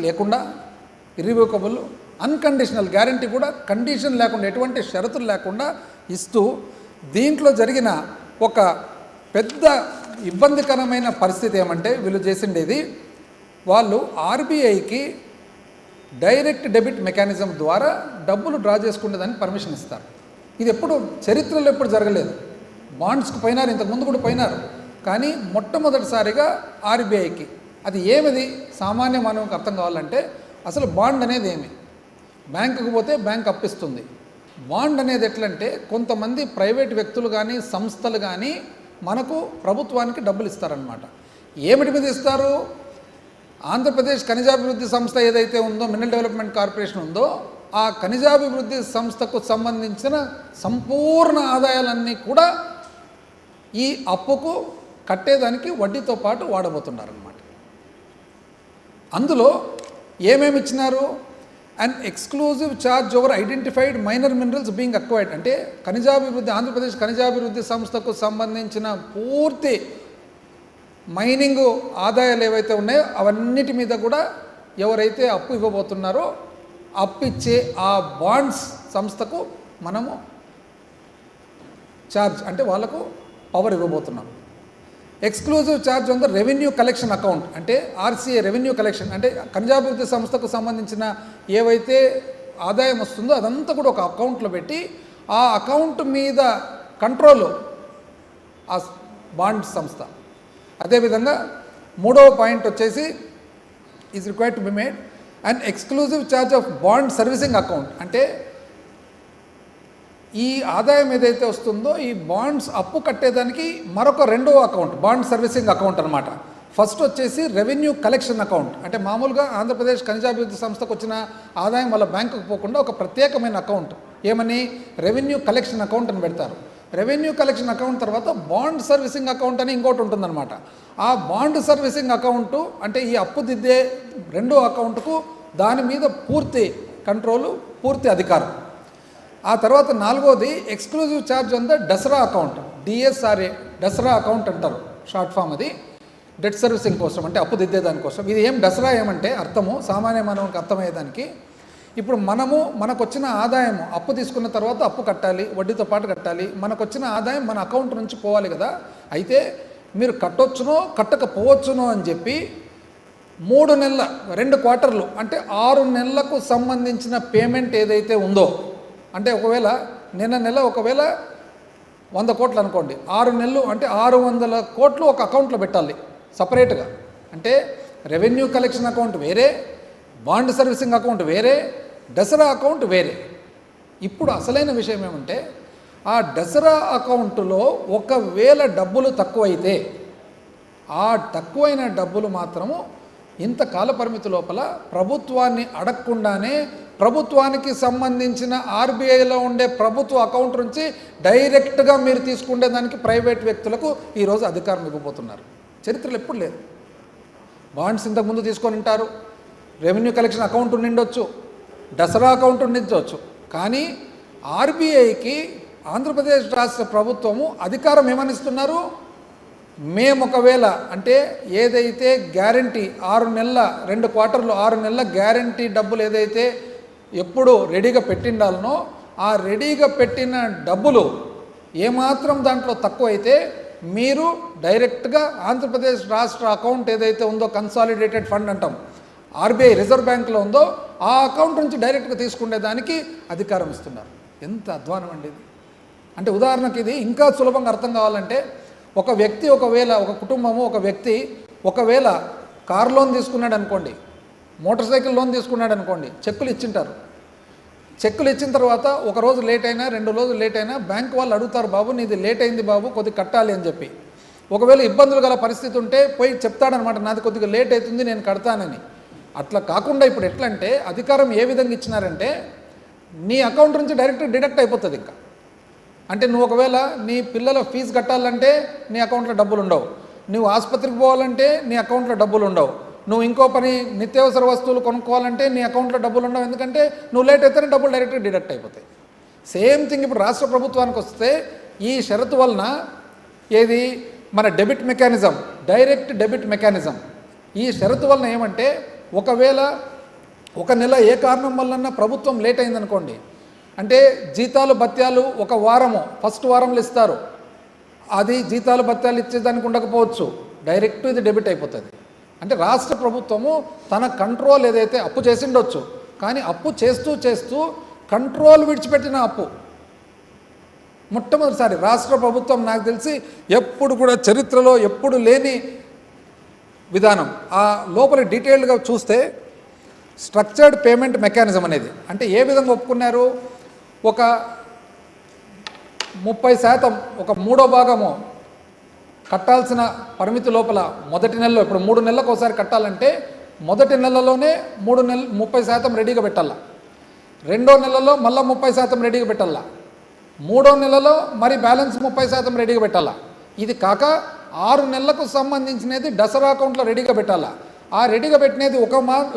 లేకుండా irrevocable unconditional guarantee కూడా condition లేకుండా ఎటువంటి షరతులు లేకుండా ఇస్తూ దీంట్లో జరిగిన ఒక పెద్ద ఇబ్బందికరమైన పరిస్థితి ఏమంటే వీళ్ళు చేసిండేది వాళ్ళు ఆర్బీఐకి డైరెక్ట్ డెబిట్ మెకానిజం ద్వారా డబ్బులు డ్రా చేసుకునేదానికి పర్మిషన్ ఇస్తారు. ఇది ఎప్పుడు చరిత్రలో ఎప్పుడు జరగలేదు. బాండ్స్కి పోయినారు, ఇంతకుముందు కూడా పోయినారు, కానీ మొట్టమొదటిసారిగా ఆర్బీఐకి అది ఏమిది సామాన్య మానవునికి అర్థం కావాలంటే అసలు బాండ్ అనేది ఏమి, బ్యాంకుకు పోతే బ్యాంక్ అప్పిస్తుంది. బాండ్ అనేది ఎట్లంటే కొంతమంది ప్రైవేట్ వ్యక్తులు కానీ సంస్థలు కానీ మనకు ప్రభుత్వానికి డబ్బులు ఇస్తారనమాట. ఏమిటి మీద ఇస్తారు? ఆంధ్రప్రదేశ్ ఖనిజాభివృద్ధి సంస్థ ఏదైతే ఉందో, మినరల్ డెవలప్మెంట్ కార్పొరేషన్ ఉందో, ఆ ఖనిజాభివృద్ధి సంస్థకు సంబంధించిన సంపూర్ణ ఆదాయాలన్నీ కూడా ఈ అప్పుకు కట్టేదానికి వడ్డీతో పాటు వాడబోతున్నారన్నమాట. అందులో ఏమేమి ఇచ్చినారు? And exclusive charge over identified minor minerals being acquired, అంటే ఖనిజాభివృద్ధి ఆంధ్రప్రదేశ్ ఖనిజాభివృద్ధి సంస్థకు సంబంధించిన పూర్తి మైనింగ్ ఆదాయాలు ఏవైతే ఉన్నాయో అవన్నిటి మీద కూడా ఎవరైతే అప్పు ఇవ్వబోతున్నారో అప్పిచ్చే ఆ బాండ్స్ సంస్థకు మనము ఛార్జ్ అంటే వాళ్ళకు పవర్ ఇవ్వబోతున్నాం. Exclusive charge on the revenue collection account, అంటే ఆర్సీఏ రెవెన్యూ కలెక్షన్, అంటే ఖనిజాభివృద్ధి సంస్థకు సంబంధించిన ఏవైతే ఆదాయం వస్తుందో అదంతా కూడా ఒక అకౌంట్లో పెట్టి ఆ అకౌంట్ మీద కంట్రోల్ ఆ బాండ్ సంస్థ. అదేవిధంగా మూడవ పాయింట్ వచ్చేసి is required to be made and exclusive charge of bond servicing account, అంటే ఈ ఆదాయం ఏదైతే వస్తుందో ఈ బాండ్స్ అప్పు కట్టేదానికి మరొక రెండో అకౌంట్ బాండ్ సర్వీసింగ్ అకౌంట్ అనమాట. ఫస్ట్ వచ్చేసి రెవెన్యూ కలెక్షన్ అకౌంట్, అంటే మామూలుగా ఆంధ్రప్రదేశ్ ఖనిజాభివృద్ధి సంస్థకు వచ్చిన ఆదాయం వాళ్ళ బ్యాంకుకు పోకుండా ఒక ప్రత్యేకమైన అకౌంట్ ఏమని రెవెన్యూ కలెక్షన్ అకౌంట్ అని పెడతారు. రెవెన్యూ కలెక్షన్ అకౌంట్ తర్వాత బాండ్ సర్వీసింగ్ అకౌంట్ అని ఇంకోటి ఉంటుందన్నమాట. ఆ బాండ్ సర్వీసింగ్ అకౌంటు అంటే ఈ అప్పు దిద్దే రెండో అకౌంట్కు దాని మీద పూర్తి కంట్రోలు, పూర్తి అధికారం. ఆ తర్వాత నాలుగోది exclusive charge on the DSRA account, DSRA, DSRA account అంటారు షార్ట్ ఫామ్. అది డెట్ సర్వీసింగ్ కోసం, అంటే అప్పు దిద్దే దానికోసం. ఇది ఏం డసరా ఏమంటే అర్థము సామాన్య మానవునికి అర్థమయ్యేదానికి, ఇప్పుడు మనకు వచ్చిన ఆదాయం అప్పు తీసుకున్న తర్వాత అప్పు కట్టాలి, వడ్డీతో పాటు కట్టాలి. మనకు వచ్చిన ఆదాయం మన అకౌంట్ నుంచి పోవాలి కదా. అయితే మీరు కట్టొచ్చునో కట్టకపోవచ్చునో అని చెప్పి 3 నెలల 2 క్వార్టర్లు అంటే 6 నెలలకు సంబంధించిన పేమెంట్ ఏదైతే ఉందో, అంటే ఒకవేళ నిన్న నెల ఒకవేళ 100 కోట్లు అనుకోండి, 6 నెలలు అంటే 600 కోట్లు ఒక అకౌంట్లో పెట్టాలి సపరేట్గా. అంటే రెవెన్యూ కలెక్షన్ అకౌంట్ వేరే, బాండ్ సర్వీసింగ్ అకౌంట్ వేరే, డసరా అకౌంట్ వేరే. ఇప్పుడు అసలైన విషయం ఏమంటే ఆ డసరా అకౌంటులో ఒకవేళ డబ్బులు తక్కువైతే ఆ తక్కువైన డబ్బులు మాత్రము ఇంత కాల పరిమితి లోపల ప్రభుత్వాన్ని అడగకుండానే ప్రభుత్వానికి సంబంధించిన ఆర్బీఐలో ఉండే ప్రభుత్వ అకౌంట్ నుంచి డైరెక్ట్గా మీరు తీసుకునే దానికి ప్రైవేట్ వ్యక్తులకు ఈరోజు అధికారం ఇవ్వబోతున్నారు. చరిత్రలో ఎప్పుడు లేదు. బాండ్స్ ఇంతకుముందు తీసుకొని ఉంటారు, రెవెన్యూ కలెక్షన్ అకౌంట్ ఉండిండొచ్చు, డసరా అకౌంట్ ఉండించవచ్చు, కానీ ఆర్బీఐకి ఆంధ్రప్రదేశ్ రాష్ట్ర ప్రభుత్వము అధికారం ఏమనిస్తున్నారు? మేము ఒకవేళ అంటే ఏదైతే గ్యారంటీ 6 నెలల 2 క్వార్టర్లు 6 నెలల గ్యారంటీ డబ్బులు ఏదైతే ఎప్పుడు రెడీగా పెట్టిండాలనో ఆ రెడీగా పెట్టిన డబ్బులు ఏమాత్రం దాంట్లో తక్కువ అయితే మీరు డైరెక్ట్గా ఆంధ్రప్రదేశ్ రాష్ట్ర అకౌంట్ ఏదైతే ఉందో కన్సాలిడేటెడ్ ఫండ్ అంటాం, ఆర్బీఐ రిజర్వ్ బ్యాంక్లో ఉందో ఆ అకౌంట్ నుంచి డైరెక్ట్గా తీసుకునే దానికి అధికారం ఇస్తున్నారు. ఎంత అధ్వానం అండి ఇది. అంటే ఉదాహరణకి ఇది ఇంకా సులభంగా అర్థం కావాలంటే ఒక వ్యక్తి ఒకవేళ ఒక కుటుంబము ఒక వ్యక్తి ఒకవేళ కార్ లోన్ తీసుకున్నాడు అనుకోండి, మోటార్ సైకిల్ లోన్ తీసుకున్నాడు అనుకోండి, చెక్కులు ఇచ్చింటారు. చెక్కులు ఇచ్చిన తర్వాత 1 రోజు లేట్ అయినా 2 రోజులు లేట్ అయినా బ్యాంక్ వాళ్ళు అడుగుతారు, బాబు నీది లేట్ అయింది బాబు, కొద్దిగా కట్టాలి అని చెప్పి. ఒకవేళ ఇబ్బందులు గల పరిస్థితి ఉంటే పోయి చెప్తాడనమాట, నాది కొద్దిగా లేట్ అవుతుంది నేను కడతానని. అట్లా కాకుండా ఇప్పుడు ఎట్లా అంటే అధికారం ఏ విధంగా ఇచ్చినారంటే నీ అకౌంట్ నుంచి డైరెక్ట్ డిడక్ట్ అయిపోతుంది. ఇంకా అంటే నువ్వు ఒకవేళ నీ పిల్లల ఫీజు కట్టాలంటే నీ అకౌంట్లో డబ్బులు ఉండవు, నువ్వు ఆసుపత్రికి పోవాలంటే నీ అకౌంట్లో డబ్బులు ఉండవు, నువ్వు ఇంకో పని నిత్యావసర వస్తువులు కొనుక్కోవాలంటే నీ అకౌంట్లో డబ్బులు ఉండవు, ఎందుకంటే నువ్వు లేట్ అయితేనే డబ్బులు డైరెక్ట్గా డిడక్ట్ అయిపోతాయి. సేమ్ థింగ్ ఇప్పుడు రాష్ట్ర ప్రభుత్వానికి వస్తే ఈ షరతు వలన ఏది మన debit mechanism, direct debit mechanism, ఈ షరతు వలన ఏమంటే ఒకవేళ ఒక నెల ఏ కారణం వలన ప్రభుత్వం లేట్ అయిందనుకోండి, అంటే జీతాలు భత్యాలు ఒక వారము ఫస్ట్ వారంలో ఇస్తారు, అది జీతాలు భత్యాలు ఇచ్చేదానికి ఉండకపోవచ్చు, డైరెక్ట్ ఇది డెబిట్ అయిపోతుంది. అంటే రాష్ట్ర ప్రభుత్వము తన కంట్రోల్ ఏదైతే అప్పు చేసిండొచ్చు, కానీ అప్పు చేస్తూ చేస్తూ కంట్రోల్ విడిచిపెట్టిన అప్పు మొట్టమొదటిసారి రాష్ట్ర ప్రభుత్వం నాకు తెలిసి ఎప్పుడు కూడా చరిత్రలో ఎప్పుడు లేని విధానం. ఆ లోపల డీటెయిల్డ్గా చూస్తే స్ట్రక్చర్డ్ పేమెంట్ మెకానిజం అనేది అంటే ఏ విధంగా ఒప్పుకున్నారు, ఒక 30% ఒక 3వ భాగము కట్టాల్సిన పరిమితి లోపల మొదటి నెలలో, ఇప్పుడు 3 నెలలకు ఒకసారి కట్టాలంటే మొదటి నెలలోనే 30% రెడీగా పెట్టాలా, 2వ నెలలో మళ్ళీ 30% రెడీగా పెట్టాలా, 3వ నెలలో మరి బ్యాలెన్స్ 30% రెడీగా పెట్టాలా. ఇది కాక 6 నెలలకు సంబంధించినది దసరా అకౌంట్లో రెడీగా పెట్టాలా. ఆ రెడీగా పెట్టినది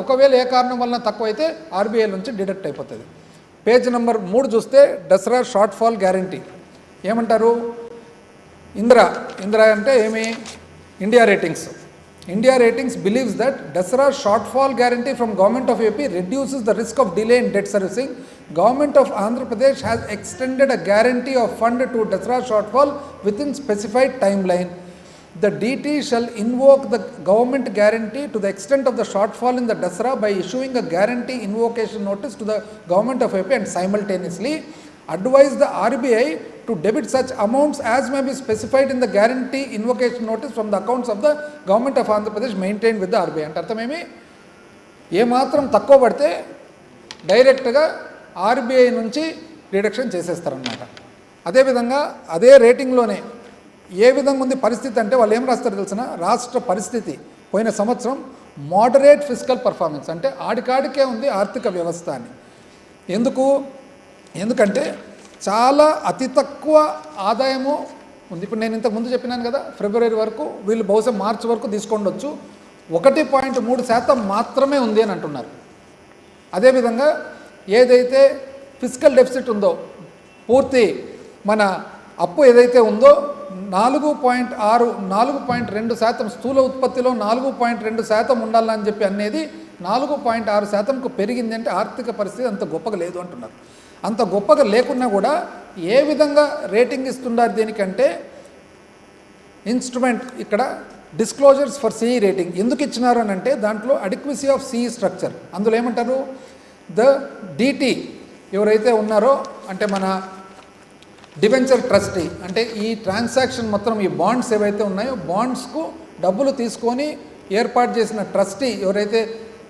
ఒకవేళ ఏ కారణం వలన తక్కువ అయితే ఆర్బీఐ నుంచి డిడక్ట్ అయిపోతుంది. పేజ్ నెంబర్ 3 చూస్తే దసరా షార్ట్ ఫాల్ గ్యారంటీ ఏమంటారు, ఇందిరా అంటే ఏమి, India ratings believes that Dasara short fall guarantee from government of AP reduces the risk of delay in debt servicing. Government of Andhra Pradesh has extended a guarantee of fund to Dasara shortfall within specified timeline. The DT shall invoke the government guarantee to the extent of the shortfall in the Dasara by issuing a guarantee invocation notice to the government of AP and simultaneously advise the RBI to debit such amounts as may be specified in the guarantee invocation notice from the accounts of the government of Andhra Pradesh maintained with the RBI. అంటే అర్థమేమి, ఏమాత్రం తక్కువ పడితే డైరెక్ట్గా RBI నుంచి deduction చేసేస్తారనమాట. అదేవిధంగా అదే రేటింగ్లోనే ఏ విధంగా ఉంది పరిస్థితి అంటే వాళ్ళు ఏం రాస్తారు తెలిసిన, రాష్ట్ర పరిస్థితి పోయిన సంవత్సరం మోడరేట్ ఫిజికల్ పర్ఫార్మెన్స్ అంటే ఆడికాడికే ఉంది ఆర్థిక వ్యవస్థ అని. ఎందుకంటే చాలా అతి తక్కువ ఆదాయము ఉంది. ఇప్పుడు నేను ఇంతకు ముందు చెప్పినాను కదా, ఫిబ్రవరి వరకు వీళ్ళు బహుశా మార్చి వరకు తీసుకోండొచ్చు, 1.3% మాత్రమే ఉంది అని అంటున్నారు. అదేవిధంగా ఏదైతే ఫిజికల్ డెఫిసిట్ ఉందో, పూర్తి మన అప్పు ఏదైతే ఉందో 4.2% స్థూల ఉత్పత్తిలో 4.2% ఉండాలని చెప్పి అనేది 4.6%కు పెరిగింది. అంటే ఆర్థిక పరిస్థితి అంత గొప్పగా లేదు అంటున్నారు. అంత గొప్పగా లేకున్నా కూడా ఏ విధంగా రేటింగ్ ఇస్తున్నారు దీనికంటే, ఇన్స్ట్రుమెంట్ ఇక్కడ డిస్క్లోజర్స్ ఫర్ సిఈ రేటింగ్ ఎందుకు ఇచ్చినారు అని అంటే, దాంట్లో అడిక్వసీ ఆఫ్ సిఈ స్ట్రక్చర్, అందులో ఏమంటారు, ద డిటి ఎవరైతే ఉన్నారో అంటే మన డిబెంచర్ ట్రస్టీ, అంటే ఈ ట్రాన్సాక్షన్ మొత్తం ఈ బాండ్స్ ఏవైతే ఉన్నాయో బాండ్స్కు డబ్బులు తీసుకొని ఏర్పాటు చేసిన ట్రస్టీ ఎవరైతే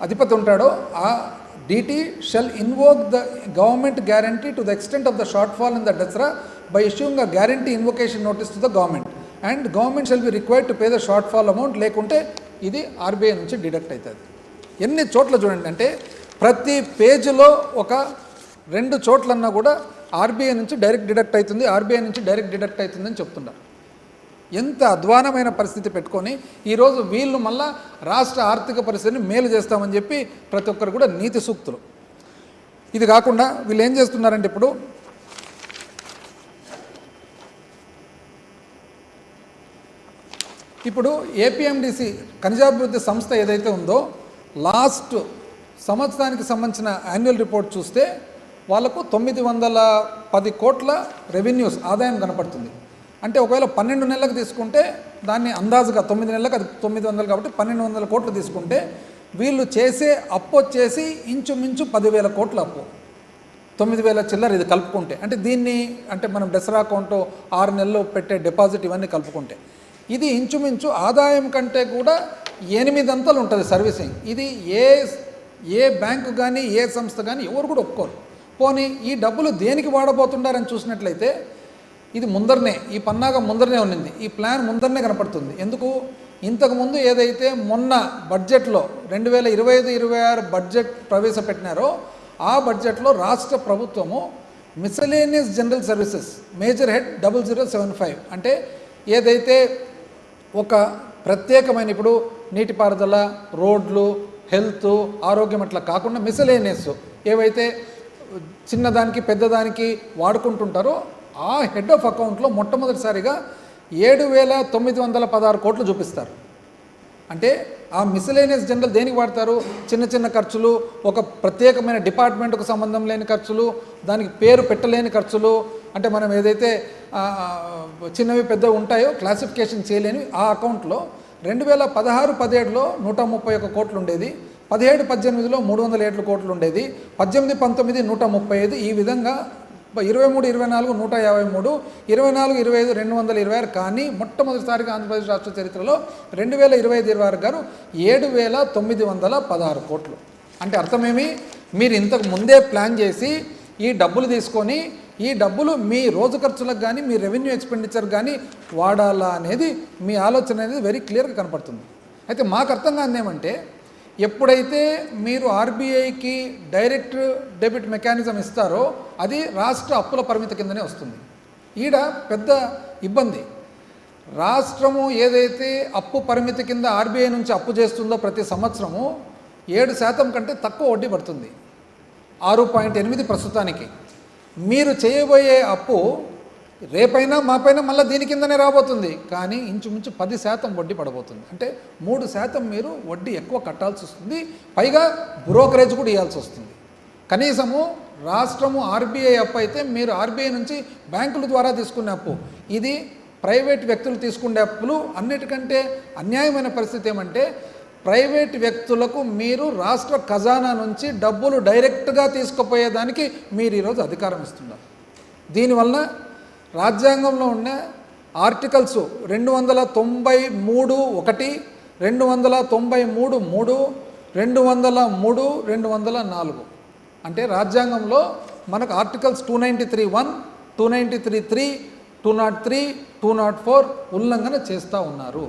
అధిపతి ఉంటాడో ఆ DT shall invoke the government guarantee to the extent of the shortfall in the DSRA by issuing a guarantee invocation notice to the government and government shall be required to pay the shortfall amount, లేకుంటే ఇది RBI నుంచి deduct అవుతుంది. ఎన్ని చోట్ల చూడండి, అంటే ప్రతి పేజీలో ఒక 2 చోట్లన్నా కూడా ఆర్బీఐ నుంచి డైరెక్ట్ డిడక్ట్ అవుతుందని చెప్తున్నారు. ఎంత అధ్వానమైన పరిస్థితి పెట్టుకొని ఈరోజు వీళ్ళు మళ్ళా రాష్ట్ర ఆర్థిక పరిస్థితిని మేలు చేస్తామని చెప్పి ప్రతి ఒక్కరు కూడా నీతి సూక్తులు. ఇది కాకుండా వీళ్ళు ఏం చేస్తున్నారంటే, ఇప్పుడు ఏపీఎండిసి ఖనిజాభివృద్ధి సంస్థ ఏదైతే ఉందో లాస్ట్ సంవత్సరానికి సంబంధించిన యాన్యువల్ రిపోర్ట్ చూస్తే వాళ్ళకు 910 కోట్ల రెవెన్యూస్ ఆదాయం కనపడుతుంది. అంటే ఒకవేళ 12 నెలలకు తీసుకుంటే దాన్ని అందాజుగా 9 నెలలకు అది 900 కాబట్టి 1200 కోట్లు తీసుకుంటే వీళ్ళు చేసే అప్పు వచ్చేసి ఇంచుమించు 10,000 కోట్ల అప్పు, 9,000 చిల్లర ఇది కలుపుకుంటే. అంటే దీన్ని అంటే మనం దసరా అకౌంట్ 6 నెలలు పెట్టే డిపాజిట్ ఇవన్నీ కలుపుకుంటే ఇది ఇంచుమించు ఆదాయం కంటే కూడా 8 అంతలు ఉంటుంది సర్వీసింగ్. ఇది ఏ బ్యాంకు కానీ ఏ సంస్థ కానీ ఎవరు కూడా ఒప్పుకోరు. పోనీ ఈ డబ్బులు దేనికి వాడబోతుండారని చూసినట్లయితే ఇది ముందరనే, ఈ పన్నాగం ముందరనే ఉన్నింది, ఈ ప్లాన్ ముందరనే కనపడుతుంది. ఎందుకు, ఇంతకుముందు ఏదైతే మొన్న బడ్జెట్లో 2025-26 బడ్జెట్ ప్రవేశపెట్టినారో ఆ బడ్జెట్లో రాష్ట్ర ప్రభుత్వము miscellaneous general services major head 0075 అంటే ఏదైతే ఒక ప్రత్యేకమైన ఇప్పుడు నీటిపారుదల, రోడ్లు, హెల్త్, ఆరోగ్యం అట్లా కాకుండా మిసలేనియస్ ఏవైతే చిన్నదానికి పెద్దదానికి వాడుకుంటుంటారో ఆ హెడ్ ఆఫ్ అకౌంట్లో మొట్టమొదటిసారిగా 7,916 కోట్లు చూపిస్తారు. అంటే ఆ మిస్లేనియస్ జనరల్ దేనికి వాడతారు? చిన్న చిన్న ఖర్చులు, ఒక ప్రత్యేకమైన డిపార్ట్మెంట్కు సంబంధం లేని ఖర్చులు, దానికి పేరు పెట్టలేని ఖర్చులు, అంటే మనం ఏదైతే చిన్నవి పెద్దవి ఉంటాయో క్లాసిఫికేషన్ చేయలేని ఆ అకౌంట్లో 2016-17లో 131 కోట్లు ఉండేది, 17-18లో 307 కోట్లు ఉండేది, 18-19 135, ఈ విధంగా 23-24 153, 24-25 226. కానీ మొట్టమొదటిసారిగా ఆంధ్రప్రదేశ్ రాష్ట్ర చరిత్రలో 2025-26 గారు 7,916 కోట్లు. అంటే అర్థమేమి? మీరు ఇంతకు ముందే ప్లాన్ చేసి ఈ డబ్బులు తీసుకొని ఈ డబ్బులు మీ రోజు ఖర్చులకు కానీ మీ రెవెన్యూ ఎక్స్పెండిచర్ కానీ వాడాలా అనేది మీ ఆలోచన అనేది వెరీ క్లియర్గా కనపడుతుంది. అయితే మాకు అర్థం కాదు ఏమంటే, ఎప్పుడైతే మీరు ఆర్బీఐకి డైరెక్ట్ డెబిట్ మెకానిజం ఇస్తారో అది రాష్ట్ర అప్పుల పరిమితి కిందనే వస్తుంది. ఈడ పెద్ద ఇబ్బంది. రాష్ట్రము ఏదైతే అప్పు పరిమితి కింద ఆర్బీఐ నుంచి అప్పు చేస్తుందో ప్రతి సంవత్సరము 7% కంటే తక్కువ వడ్డీ పడుతుంది, 6.8 ప్రస్తుతానికి. మీరు చేయబోయే అప్పు రేపైనా మాపైనా మళ్ళీ దీని కిందనే రాబోతుంది, కానీ ఇంచుమించు 10% వడ్డీ పడబోతుంది. అంటే 3% మీరు వడ్డీ ఎక్కువ కట్టాల్సి వస్తుంది, పైగా బ్రోకరేజ్ కూడా ఇవ్వాల్సి వస్తుంది. కనీసము రాష్ట్రము ఆర్బీఐ అప్పు అయితే మీరు ఆర్బీఐ నుంచి బ్యాంకుల ద్వారా తీసుకునే అప్పు, ఇది ప్రైవేట్ వ్యక్తులు తీసుకునే అప్పులు. అన్నిటికంటే అన్యాయమైన పరిస్థితి ఏమంటే, ప్రైవేట్ వ్యక్తులకు మీరు రాష్ట్ర ఖజానా నుంచి డబ్బులు డైరెక్ట్గా తీసుకుపోయేదానికి మీరు ఈరోజు అధికారం ఇస్తున్నారు. దీనివల్ల రాజ్యాంగంలో ఉన్న ఆర్టికల్స్ 293(1), 293(3), 203, 204, అంటే రాజ్యాంగంలో మనకు ఆర్టికల్స్ 293(1), 293(3), 203, 204 ఉల్లంఘన చేస్తూ ఉన్నారు.